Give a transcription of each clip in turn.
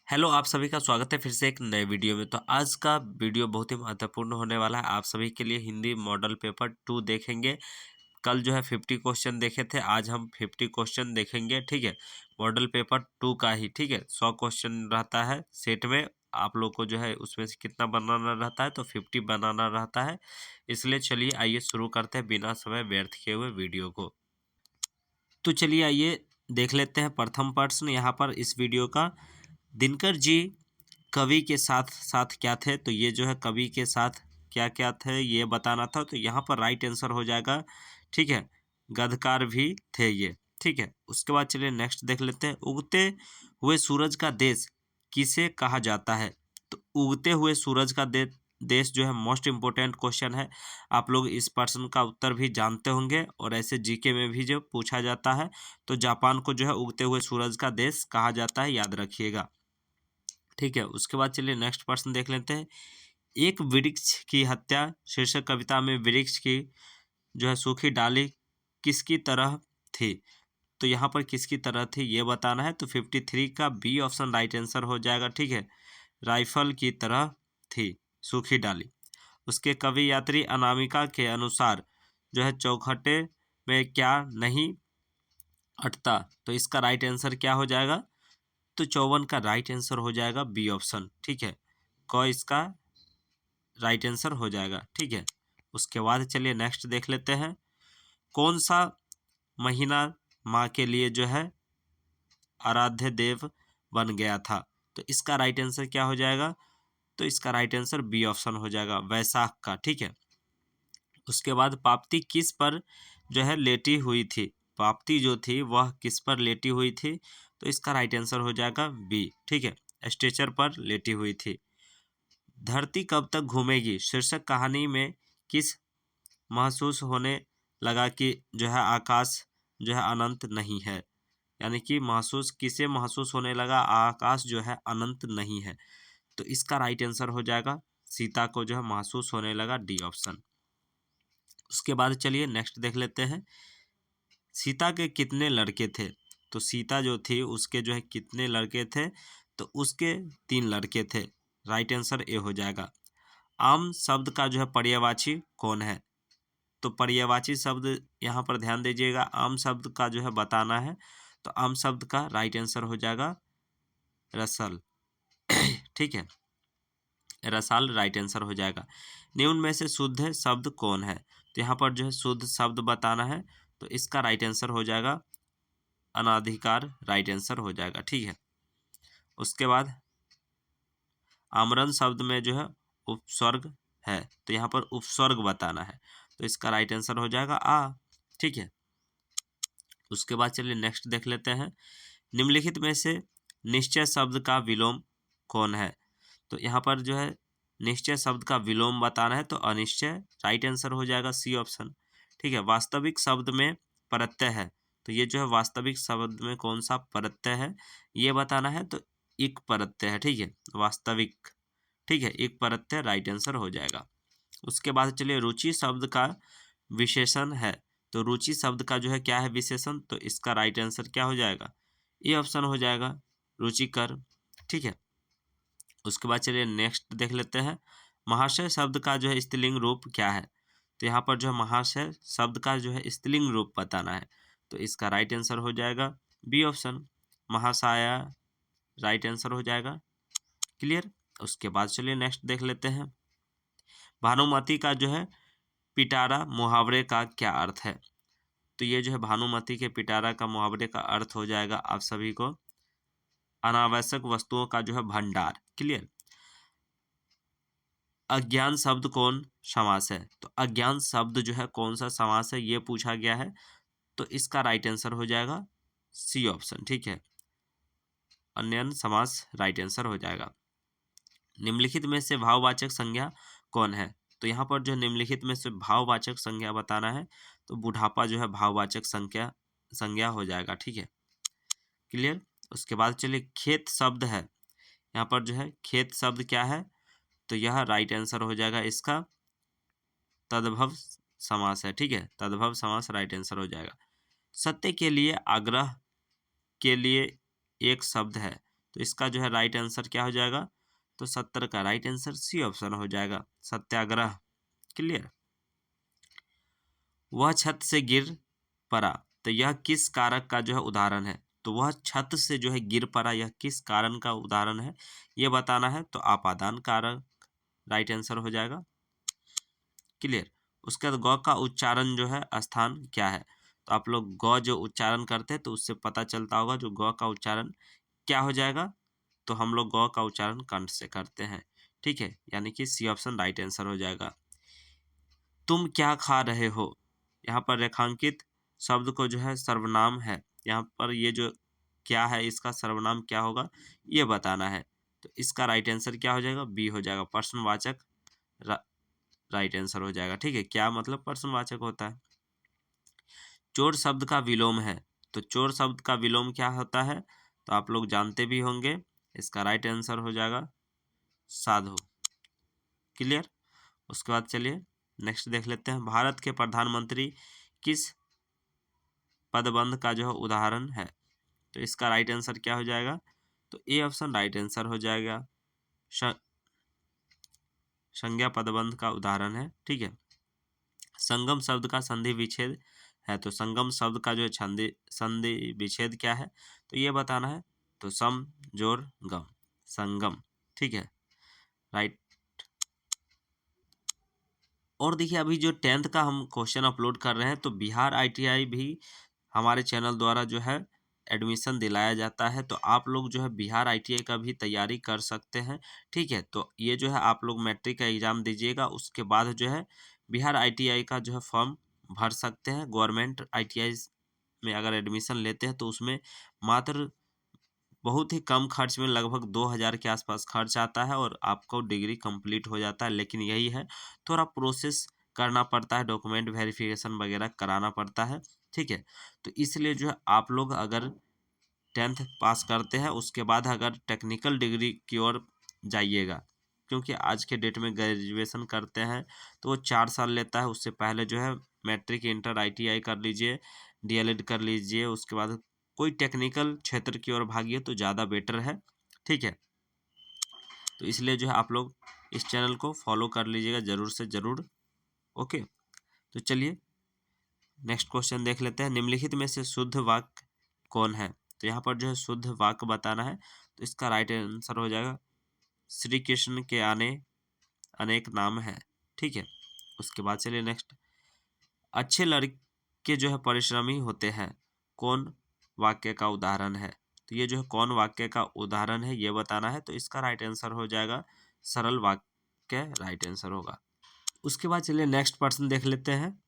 Hello, आप सभी का स्वागत है फिर से एक नए वीडियो में। तो आज का वीडियो बहुत ही महत्वपूर्ण होने वाला है आप सभी के लिए। हिंदी मॉडल पेपर 2 देखेंगे। कल जो है 50 क्वेश्चन देखे थे, आज हम 50 क्वेश्चन देखेंगे। ठीक है, मॉडल पेपर 2 का ही। ठीक है, 100 क्वेश्चन रहता है सेट में। आप लोग को जो है उसमें से कितना बनाना रहता है, तो 50 बनाना रहता है। इसलिए चलिए आइए शुरू करते हैं बिना समय व्यर्थ किए हुए वीडियो को। तो चलिए आइए देख लेते हैं प्रथम प्रश्न यहाँ पर इस वीडियो का। दिनकर जी कवि के साथ साथ क्या थे? तो ये जो है कवि के साथ क्या क्या थे ये बताना था। तो यहाँ पर राइट आंसर हो जाएगा। ठीक है, गद्यकार भी थे ये। ठीक है, उसके बाद चलिए नेक्स्ट देख लेते हैं। उगते हुए सूरज का देश किसे कहा जाता है? तो उगते हुए सूरज का देश जो है मोस्ट इम्पोर्टेंट क्वेश्चन है। आप लोग इस प्रश्न का उत्तर भी जानते होंगे और ऐसे जीके में भी जो पूछा जाता है। तो जापान को जो है उगते हुए सूरज का देश कहा जाता है, याद रखिएगा। ठीक है, उसके बाद चलिए नेक्स्ट प्रश्न देख लेते हैं। एक वृक्ष की हत्या शीर्षक कविता में वृक्ष की जो है सूखी डाली किसकी तरह थी? तो यहाँ पर किसकी तरह थी ये बताना है। तो 53 का बी ऑप्शन राइट आंसर हो जाएगा। ठीक है, राइफल की तरह थी सूखी डाली। उसके कवि यात्री अनामिका के अनुसार जो है चौखटे में क्या नहीं अटता? तो इसका राइट आंसर क्या हो जाएगा? तो 54 का राइट आंसर हो जाएगा बी ऑप्शन। ठीक है, क इसका राइट आंसर हो जाएगा। ठीक है, उसके बाद चलिए नेक्स्ट देख लेते हैं। कौन सा महीना माँ के लिए जो है आराध्य देव बन गया था? तो इसका राइट आंसर क्या हो जाएगा? तो इसका राइट आंसर बी ऑप्शन हो जाएगा, वैशाख का। ठीक है, उसके बाद पाप्ती किस पर जो है लेटी हुई थी? पाप्ती जो थी वह किस पर लेटी हुई थी? तो इसका राइट आंसर हो जाएगा बी। ठीक है, स्ट्रेचर पर लेटी हुई थी। धरती कब तक घूमेगी शीर्षक कहानी में किस महसूस होने लगा कि जो है आकाश जो है अनंत नहीं है? यानी कि महसूस किसे महसूस होने लगा आकाश जो है अनंत नहीं है? तो इसका राइट आंसर हो जाएगा सीता को जो है महसूस होने लगा, डी ऑप्शन। उसके बाद चलिए नेक्स्ट देख लेते हैं। सीता के कितने लड़के थे? तो सीता जो थी उसके जो है कितने लड़के थे? तो उसके 3 लड़के थे। राइट आंसर ए हो जाएगा। आम शब्द का जो है पर्यायवाची कौन है? तो पर्यायवाची शब्द यहाँ पर ध्यान दीजिएगा, आम शब्द का जो है बताना है। तो आम शब्द का राइट आंसर हो जाएगा रसल। ठीक है, रसाल राइट आंसर हो जाएगा। निम्न में से शुद्ध शब्द कौन है? तो यहाँ पर जो है शुद्ध शब्द बताना है। तो इसका राइट आंसर हो जाएगा अनाधिकार, राइट आंसर हो जाएगा। ठीक है, उसके बाद आमरण शब्द में जो है उपसर्ग है, तो यहाँ पर उपसर्ग बताना है। तो इसका राइट आंसर हो जाएगा आ। ठीक है, उसके बाद चलिए नेक्स्ट देख लेते हैं। निम्नलिखित में से निश्चय शब्द का विलोम कौन है? तो यहाँ पर जो है निश्चय शब्द का विलोम बताना है। तो अनिश्चय राइट आंसर हो जाएगा सी ऑप्शन। ठीक है, वास्तविक शब्द में प्रत्यय है। तो ये जो है वास्तविक शब्द में कौन सा प्रत्यय है ये बताना है। तो इक प्रत्यय है। ठीक है, वास्तविक। ठीक है, एक प्रत्यय राइट आंसर हो जाएगा। उसके बाद चलिए रुचि शब्द का विशेषण है। तो रुचि शब्द का जो है क्या है विशेषण? तो इसका राइट आंसर क्या हो जाएगा? ये ऑप्शन हो जाएगा, रुचिकर। ठीक है, उसके बाद चलिए नेक्स्ट देख लेते हैं। महाशय शब्द का जो है स्त्रीलिंग रूप क्या है? तो यहाँ पर जो है महाशय शब्द का जो है स्त्रीलिंग रूप बताना है। तो इसका राइट आंसर हो जाएगा बी ऑप्शन, महासाया राइट आंसर हो जाएगा। क्लियर, उसके बाद चलिए नेक्स्ट देख लेते हैं। भानुमति का जो है पिटारा मुहावरे का क्या अर्थ है? तो ये जो है भानुमति के पिटारा का मुहावरे का अर्थ हो जाएगा आप सभी को अनावश्यक वस्तुओं का जो है भंडार। क्लियर, अज्ञान शब्द कौन समास है? तो अज्ञान शब्द जो है कौन सा समास है ये पूछा गया है। तो इसका राइट आंसर हो जाएगा सी ऑप्शन। ठीक है, अन्यन समास राइट आंसर हो जाएगा। निम्नलिखित में से भाववाचक संज्ञा कौन है? तो यहाँ पर जो निम्नलिखित में से भाववाचक संज्ञा बताना है। तो बुढ़ापा जो है भाववाचक संज्ञा हो जाएगा। ठीक है, क्लियर, उसके बाद चलिए खेत शब्द है। यहाँ पर जो है खेत शब्द क्या है? तो यह राइट आंसर हो जाएगा इसका तद्भव समास है। ठीक है, तद्भव समास राइट आंसर हो जाएगा। सत्य के लिए आग्रह के लिए एक शब्द है। तो इसका जो है राइट आंसर क्या हो जाएगा, तो 70 का राइट आंसर सी ऑप्शन हो जाएगा, सत्याग्रह। क्लियर। वह छत से गिर पड़ा, तो यह किस कारक का जो है उदाहरण है। तो वह छत से जो है गिर पड़ा, यह किस कारण का उदाहरण है ये बताना है। तो आपादान कारक राइट आंसर हो जाएगा। क्लियर। उसके बाद गौ का उच्चारण जो है स्थान क्या है। तो आप लोग गौ जो उच्चारण करते हैं तो उससे पता चलता होगा जो गौ का उच्चारण क्या हो जाएगा। तो हम लोग गौ का उच्चारण कंठ से करते हैं, ठीक है, यानी कि सी ऑप्शन राइट आंसर हो जाएगा। तुम क्या खा रहे हो, यहाँ पर रेखांकित शब्द को जो है सर्वनाम है, यहाँ पर ये जो क्या है इसका सर्वनाम क्या होगा ये बताना है। तो इसका राइट आंसर क्या हो जाएगा, बी हो जाएगा, प्रश्नवाचक राइट आंसर हो जाएगा। ठीक है, क्या मतलब प्रश्नवाचक होता है। चोर शब्द का विलोम है, तो चोर शब्द का विलोम क्या होता है, तो आप लोग जानते भी होंगे। इसका राइट आंसर हो जाएगा साधु। क्लियर। उसके बाद चलिए नेक्स्ट देख लेते हैं। भारत के प्रधानमंत्री किस पदबंध का जो है उदाहरण है। तो इसका राइट आंसर क्या हो जाएगा, तो ए ऑप्शन राइट आंसर हो जाएगा, संज्ञा पदबंध का उदाहरण है। ठीक है। संगम शब्द का संधि विच्छेद है, तो संगम शब्द का जो है संधि विच्छेद क्या है, तो ये बताना है। तो सम जोर गम, संगम। ठीक है, राइट। और देखिए अभी जो 10th का हम क्वेश्चन अपलोड कर रहे हैं, तो बिहार ITI भी हमारे चैनल द्वारा जो है एडमिशन दिलाया जाता है। तो आप लोग जो है बिहार ITI का भी तैयारी कर सकते हैं। ठीक है, तो ये जो है आप लोग मैट्रिक का एग्ज़ाम दीजिएगा, उसके बाद जो है बिहार ITI का जो है फॉर्म भर सकते हैं। गवर्नमेंट ITI में अगर एडमिशन लेते हैं तो उसमें मात्र बहुत ही कम खर्च में लगभग 2000 के आसपास खर्च आता है और आपको डिग्री कंप्लीट हो जाता है। लेकिन यही है, थोड़ा प्रोसेस करना पड़ता है, डॉक्यूमेंट वेरिफिकेशन वगैरह कराना पड़ता है। ठीक है, तो इसलिए जो है आप लोग अगर 10th पास करते हैं उसके बाद अगर टेक्निकल डिग्री की ओर जाइएगा, क्योंकि आज के डेट में ग्रेजुएशन करते हैं तो वो 4 साल लेता है। उससे पहले जो है मैट्रिक इंटर ITI कर लीजिए, DLED कर लीजिए, उसके बाद कोई टेक्निकल क्षेत्र की ओर भागिए तो ज़्यादा बेटर है। ठीक है, तो इसलिए जो है आप लोग इस चैनल को फॉलो कर लीजिएगा ज़रूर से ज़रूर। ओके, तो चलिए नेक्स्ट क्वेश्चन देख लेते हैं। निम्नलिखित में से शुद्ध वाक्य कौन है। तो यहाँ पर जो है शुद्ध वाक्य बताना है। तो इसका राइट आंसर हो जाएगा श्री कृष्ण के आने अनेक नाम है। ठीक है, उसके बाद चलिए नेक्स्ट। अच्छे लड़के जो है परिश्रमी होते हैं, कौन वाक्य का उदाहरण है। तो ये जो है कौन वाक्य का उदाहरण है ये बताना है। तो इसका राइट आंसर हो जाएगा सरल वाक्य राइट आंसर होगा। उसके बाद चलिए नेक्स्ट पर्सन देख लेते हैं।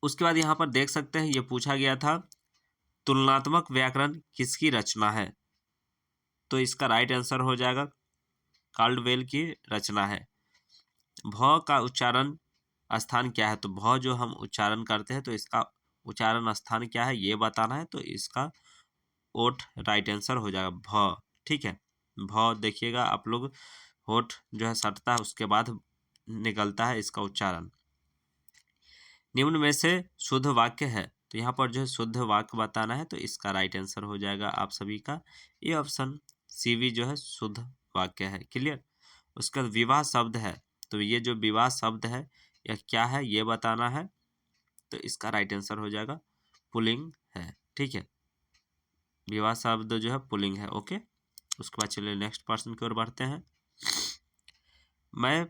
उसके बाद यहाँ पर देख सकते हैं ये पूछा गया था तुलनात्मक व्याकरण किसकी रचना है। तो इसका राइट आंसर हो जाएगा काल्डवेल की रचना है। भ का उच्चारण स्थान क्या है। तो भ जो हम उच्चारण करते हैं तो इसका उच्चारण स्थान क्या है ये बताना है। तो इसका ओठ राइट आंसर हो जाएगा भ। ठीक है, भ देखिएगा आप लोग, होठ जो है सटता है उसके बाद निकलता है इसका उच्चारण। निम्न में से शुद्ध वाक्य है। तो यहाँ पर जो है शुद्ध वाक्य बताना है। तो इसका राइट आंसर हो जाएगा आप सभी का ये ऑप्शन CV जो है शुद्ध वाक्य है। क्लियर। उसका विवाह शब्द है। तो ये जो विवाह शब्द है यह क्या है ये बताना है। तो इसका राइट आंसर हो जाएगा पुल्लिंग है। ठीक है, विवाह शब्द जो है पुल्लिंग है। ओके, उसके बाद चलिए नेक्स्ट पर्सन की ओर बढ़ते हैं। मैं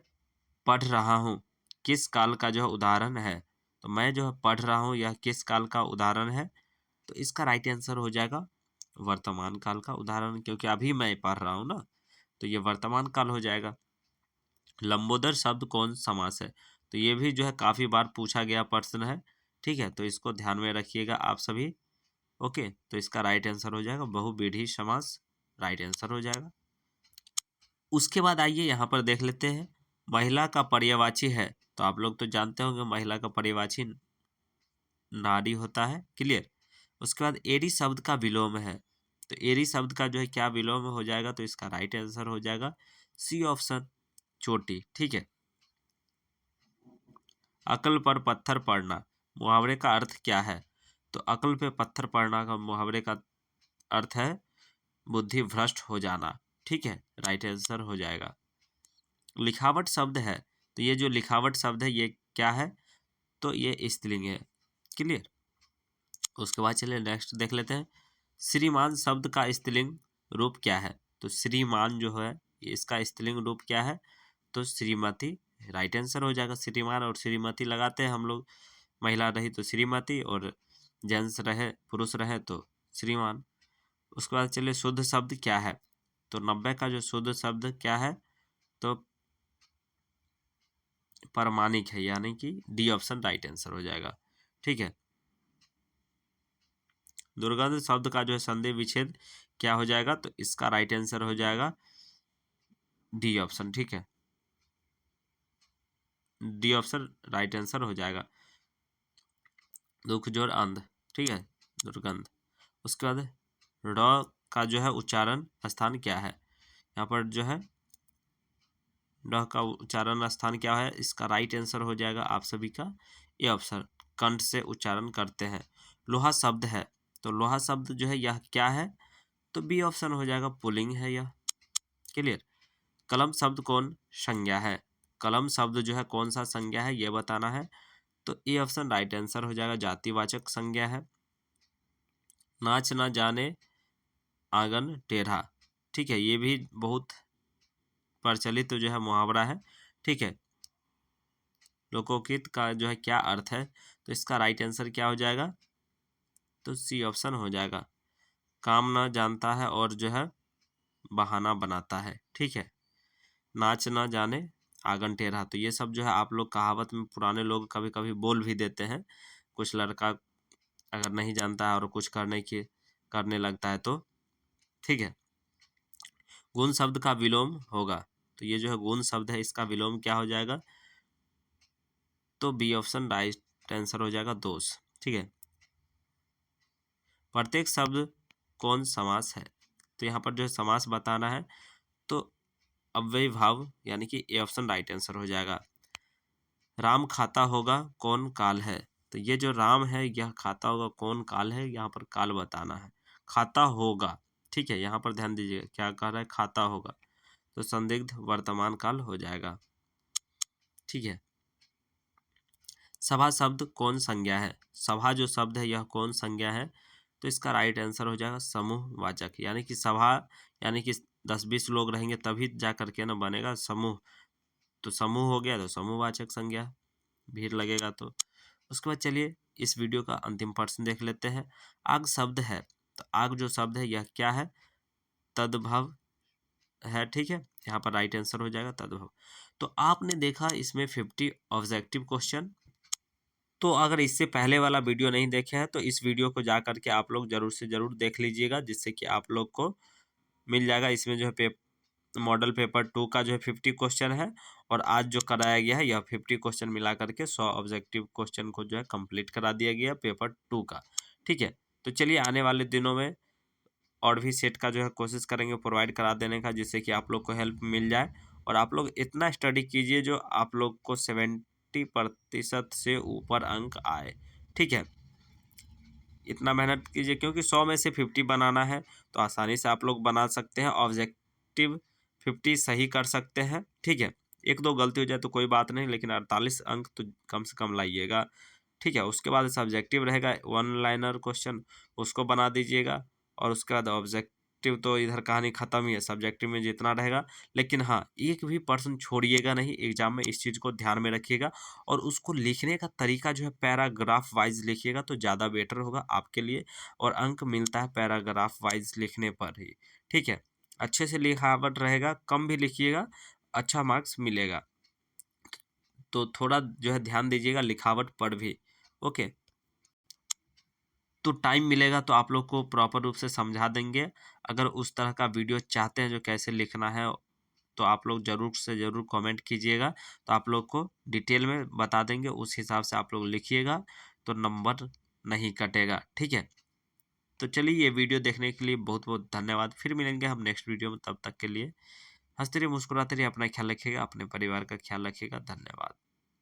पढ़ रहा हूँ किस काल का जो है उदाहरण है। तो मैं जो है पढ़ रहा हूँ यह किस काल का उदाहरण है। तो इसका राइट आंसर हो जाएगा वर्तमान काल का उदाहरण, क्योंकि अभी मैं पढ़ रहा हूँ ना, तो ये वर्तमान काल हो जाएगा। लंबोदर शब्द कौन समास है। तो ये भी जो है काफ़ी बार पूछा गया प्रश्न है। ठीक है, तो इसको ध्यान में रखिएगा आप सभी। ओके, तो इसका राइट आंसर हो जाएगा बहुव्रीहि समास राइट आंसर हो जाएगा। उसके बाद आइए यहाँ पर देख लेते हैं महिला का पर्यायवाची है। तो आप लोग तो जानते होंगे महिला का पर्यायवाची नारी होता है। क्लियर। उसके बाद एरी शब्द का विलोम है। तो एरी शब्द का जो है क्या विलोम हो जाएगा। तो इसका राइट आंसर हो जाएगा सी ऑप्शन चोटी। ठीक है। अकल पर पत्थर पड़ना मुहावरे का अर्थ क्या है। तो अकल पे पत्थर पड़ना का मुहावरे का अर्थ है बुद्धि भ्रष्ट हो जाना। ठीक है, राइट आंसर हो जाएगा। लिखावट शब्द है, तो ये जो लिखावट शब्द है ये क्या है, तो ये स्त्रीलिंग है। क्लियर। उसके बाद चलिए नेक्स्ट देख लेते हैं। श्रीमान शब्द का स्त्रीलिंग रूप क्या है, तो श्रीमान जो है इसका स्त्रीलिंग रूप क्या है, तो श्रीमती। राइट आंसर हो जाएगा। श्रीमान और श्रीमती लगाते हैं हम लोग, महिला रही तो श्रीमती और जेंट्स रहे पुरुष रहे तो श्रीमान। उसके बाद चलिए शुद्ध शब्द क्या है, तो 90 का जो शुद्ध शब्द क्या है, तो परमाणिक है, यानी कि डी ऑप्शन राइट आंसर हो जाएगा। ठीक है। दुर्गंध शब्द का जो है संधि विच्छेद क्या हो जाएगा, तो इसका राइट आंसर हो जाएगा डी ऑप्शन। ठीक है, डी ऑप्शन राइट आंसर हो जाएगा। दुख जोर अंध, ठीक है, दुर्गंध। उसके बाद र का जो है उच्चारण स्थान क्या है, यहाँ पर जो है ड का उच्चारण स्थान क्या है, इसका राइट आंसर हो जाएगा आप सभी का ए ऑप्शन, कंठ से उच्चारण करते हैं। लोहा शब्द है, तो लोहा शब्द जो है यह क्या है, तो बी ऑप्शन हो जाएगा, पुल्लिंग है यह। क्लियर। कलम शब्द कौन संज्ञा है, कलम शब्द जो है कौन सा संज्ञा है ये बताना है, तो ए ऑप्शन राइट आंसर हो जाएगा, जातिवाचक संज्ञा है। नाच ना जाने आंगन टेढ़ा, ठीक है, ये भी बहुत प्रचलित तो जो है मुहावरा है। ठीक है। लोकोकित का जो है क्या अर्थ है, तो इसका राइट आंसर क्या हो जाएगा, तो सी ऑप्शन हो जाएगा, काम ना जानता है और जो है बहाना बनाता है। ठीक है। नाच ना जाने आंगन टेढ़ा, तो ये सब जो है आप लोग कहावत में पुराने लोग कभी कभी बोल भी देते हैं, कुछ लड़का अगर नहीं जानता है और कुछ करने लगता है तो। ठीक है। गुण शब्द का विलोम होगा, तो ये जो है गुण शब्द है इसका विलोम क्या हो जाएगा, तो बी ऑप्शन राइट आंसर हो जाएगा, दोष। ठीक है। प्रत्येक शब्द कौन समास है, तो यहाँ पर जो है समास बताना है, तो अव्ययी भाव यानी कि ए ऑप्शन राइट आंसर हो जाएगा। राम खाता होगा कौन काल है, तो ये जो राम है यह खाता होगा कौन काल है, यहाँ पर काल बताना है। खाता होगा, ठीक है, यहाँ पर ध्यान दीजिएगा क्या कह रहा है, खाता होगा, तो संदिग्ध वर्तमान काल हो जाएगा। ठीक है। सभा शब्द कौन संज्ञा है, सभा जो शब्द है यह कौन संज्ञा है, तो इसका राइट आंसर हो जाएगा समूहवाचक, यानी कि सभा यानी कि 10-20 लोग रहेंगे तभी जा करके ना बनेगा समूह, तो समूह हो गया तो समूहवाचक संज्ञा, भीड़ लगेगा तो। उसके बाद चलिए इस वीडियो का अंतिम प्रश्न देख लेते हैं। आग शब्द है, तो आग जो शब्द है यह क्या है, तद्भव है। ठीक है, यहाँ पर राइट आंसर हो जाएगा तद्भव। तो आपने देखा इसमें 50 ऑब्जेक्टिव क्वेश्चन। तो अगर इससे पहले वाला वीडियो नहीं देखे हैं तो इस वीडियो को जा करके आप लोग जरूर से जरूर देख लीजिएगा, जिससे कि आप लोग को मिल जाएगा। इसमें जो है मॉडल पेपर 2 का जो है 50 क्वेश्चन है, और आज जो कराया गया है यह 50 क्वेश्चन मिला करके 100 ऑब्जेक्टिव क्वेश्चन को जो है कंप्लीट करा दिया गया पेपर 2 का। ठीक है। तो चलिए आने वाले दिनों में और भी सेट का जो है कोशिश करेंगे प्रोवाइड करा देने का, जिससे कि आप लोग को हेल्प मिल जाए, और आप लोग इतना स्टडी कीजिए जो आप लोग को 70% से ऊपर अंक आए। ठीक है, इतना मेहनत कीजिए, क्योंकि 100 में से 50 बनाना है, तो आसानी से आप लोग बना सकते हैं। ऑब्जेक्टिव 50 सही कर सकते हैं। ठीक है, एक दो गलती हो जाए तो कोई बात नहीं, लेकिन 48 अंक तो कम से कम लाइएगा। ठीक है। उसके बाद सब्जेक्टिव रहेगा 1 लाइनर क्वेश्चन, उसको बना दीजिएगा, और उसके बाद ऑब्जेक्टिव तो इधर कहानी खत्म ही है, सब्जेक्टिव में जितना रहेगा। लेकिन हाँ, एक भी पर्सन छोड़िएगा नहीं एग्जाम में, इस चीज़ को ध्यान में रखिएगा, और उसको लिखने का तरीका जो है पैराग्राफ वाइज लिखिएगा तो ज़्यादा बेटर होगा आपके लिए, और अंक मिलता है पैराग्राफ वाइज लिखने पर ही। ठीक है, अच्छे से लिखावट रहेगा, कम भी लिखिएगा, अच्छा मार्क्स मिलेगा। तो थोड़ा जो है ध्यान दीजिएगा लिखावट पर भी। ओके, तो टाइम मिलेगा तो आप लोग को प्रॉपर रूप से समझा देंगे। अगर उस तरह का वीडियो चाहते हैं जो कैसे लिखना है, तो आप लोग ज़रूर से ज़रूर कमेंट कीजिएगा, तो आप लोग को डिटेल में बता देंगे, उस हिसाब से आप लोग लिखिएगा तो नंबर नहीं कटेगा। ठीक है। तो चलिए ये वीडियो देखने के लिए बहुत बहुत धन्यवाद। फिर मिलेंगे हम नेक्स्ट वीडियो में, तब तक के लिए हंसते रहिए मुस्कुराते रहिए, अपना ख्याल रखिएगा, अपने परिवार का ख्याल रखिएगा। धन्यवाद।